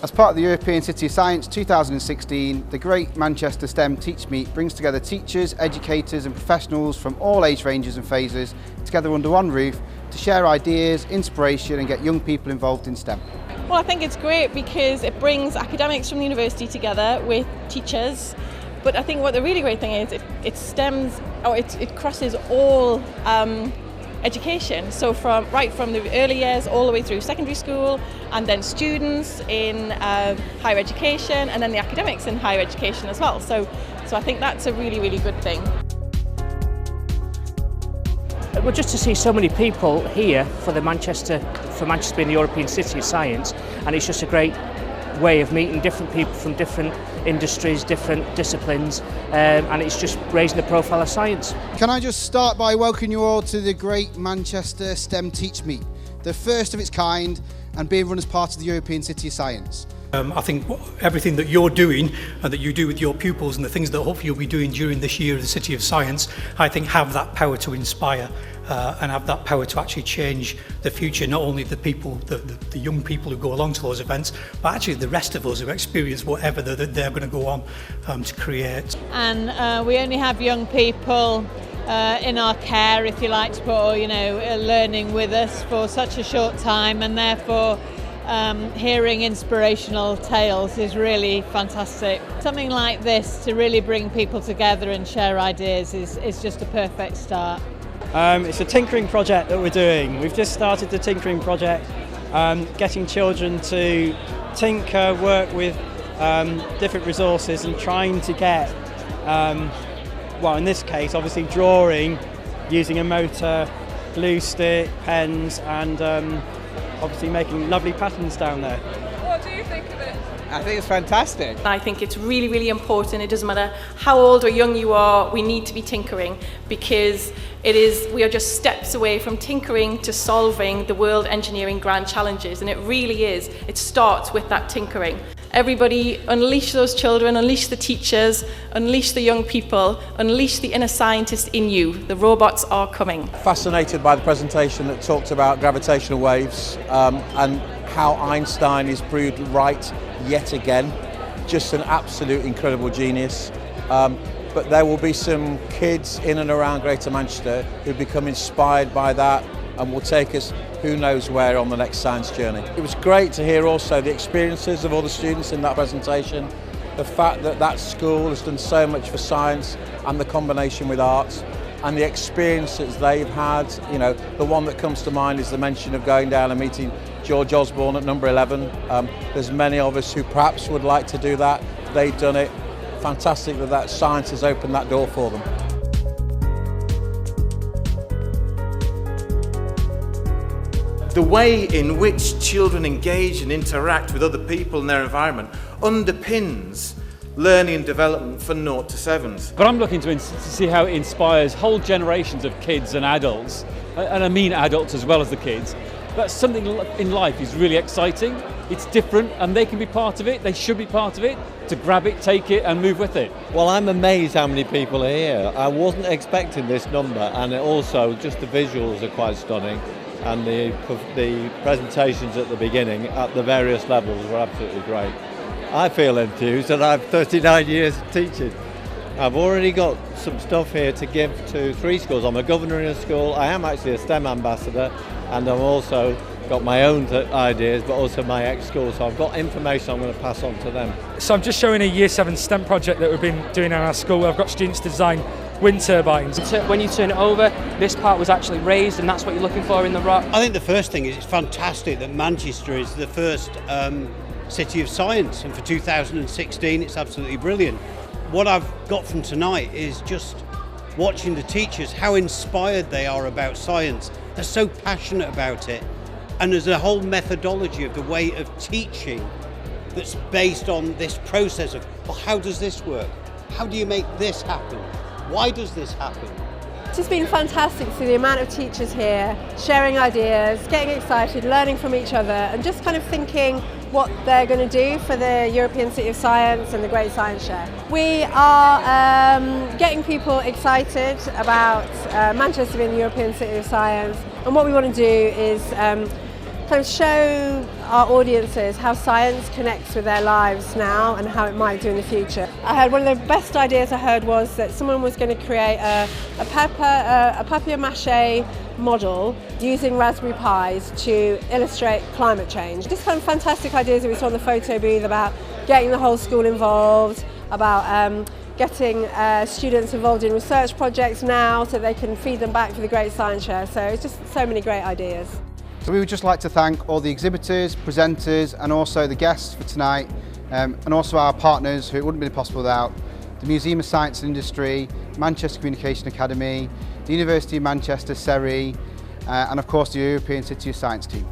As part of the European City of Science 2016, the Great Manchester STEM Teach Meet brings together teachers, educators and professionals from all age ranges and phases together under one roof to share ideas, inspiration and get young people involved in STEM. Well, I think it's great because it brings academics from the university together with teachers, but I think what the really great thing is it crosses all education, so right from the early years all the way through secondary school, and then students in higher education, and then the academics in higher education as well. So I think that's a really, really good thing. Well, just to see so many people here for Manchester being the European City of Science, and it's just a great way of meeting different people from different industries, different disciplines, and it's just raising the profile of science. Can I just start by welcoming you all to the Great Manchester STEM Teach Meet, the first of its kind and being run as part of the European City of Science. I think everything that you're doing and that you do with your pupils and the things that hopefully you'll be doing during this year of the City of Science, I think have that power to inspire and have that power to actually change the future, not only the people, the young people who go along to those events, but actually the rest of us who experience whatever they're going to go on to create. And we only have young people in our care, if you like to put, learning with us for such a short time, and therefore hearing inspirational tales is really fantastic. Something like this to really bring people together and share ideas is just a perfect start. It's a tinkering project that we're doing. We've just started the tinkering project, getting children to tinker, work with different resources and trying to get, well in this case obviously drawing using a motor, glue stick, pens and obviously making lovely patterns down there. What do you think of it? I think it's fantastic. I think it's really, really important. It doesn't matter how old or young you are, we need to be tinkering, because we are just steps away from tinkering to solving the world engineering grand challenges, and it really is. It starts with that tinkering. Everybody unleash those children, unleash the teachers, unleash the young people, unleash the inner scientist in you. The robots are coming. Fascinated by the presentation that talked about gravitational waves and how Einstein is proved right yet again. Just an absolute incredible genius. But there will be some kids in and around Greater Manchester who become inspired by that and will take us who knows where on the next science journey. It was great to hear also the experiences of all the students in that presentation, the fact that that school has done so much for science and the combination with arts, and the experiences they've had. The one that comes to mind is the mention of going down and meeting George Osborne at number 11. There's many of us who perhaps would like to do that. They've done it. Fantastic that science has opened that door for them. The way in which children engage and interact with other people in their environment underpins learning and development for 0 to 7s. But I'm looking to see how it inspires whole generations of kids and adults, and I mean adults as well as the kids. That's something in life is really exciting, it's different, and they can be part of it, they should be part of it, to grab it, take it and move with it. Well, I'm amazed how many people are here. I wasn't expecting this number, and also just the visuals are quite stunning, and the presentations at the beginning at the various levels were absolutely great. I feel enthused, and I've 39 years of teaching. I've already got some stuff here to give to 3 schools. I'm a governor in a school, I am actually a STEM ambassador, and I've also got my own ideas, but also my ex-school, so I've got information I'm going to pass on to them. So I'm just showing a Year 7 STEM project that we've been doing in our school. I've got students to design wind turbines. When you turn it over, this part was actually raised, and that's what you're looking for in the rock. I think the first thing is it's fantastic that Manchester is the first City of Science, and for 2016 it's absolutely brilliant. What I've got from tonight is just watching the teachers, how inspired they are about science. They're so passionate about it, and there's a whole methodology of the way of teaching that's based on this process of, well, how does this work? How do you make this happen? Why does this happen? It's just been fantastic to see the amount of teachers here sharing ideas, getting excited, learning from each other, and just kind of thinking what they're going to do for the European City of Science and the Great Science Share. We are getting people excited about Manchester being the European City of Science, and what we want to do is kind kind of show our audiences how science connects with their lives now and how it might do in the future. I heard one of the best ideas I heard was that someone was going to create a papier-mâché model using Raspberry Pis to illustrate climate change. Just kind of fantastic ideas that we saw in the photo booth about getting the whole school involved, about getting students involved in research projects now so they can feed them back for the Great Science Show. So it's just so many great ideas. So we would just like to thank all the exhibitors, presenters and also the guests for tonight, and also our partners who it wouldn't be possible without: the Museum of Science and Industry, Manchester Communication Academy, the University of Manchester, SERI, and of course the European City of Science team.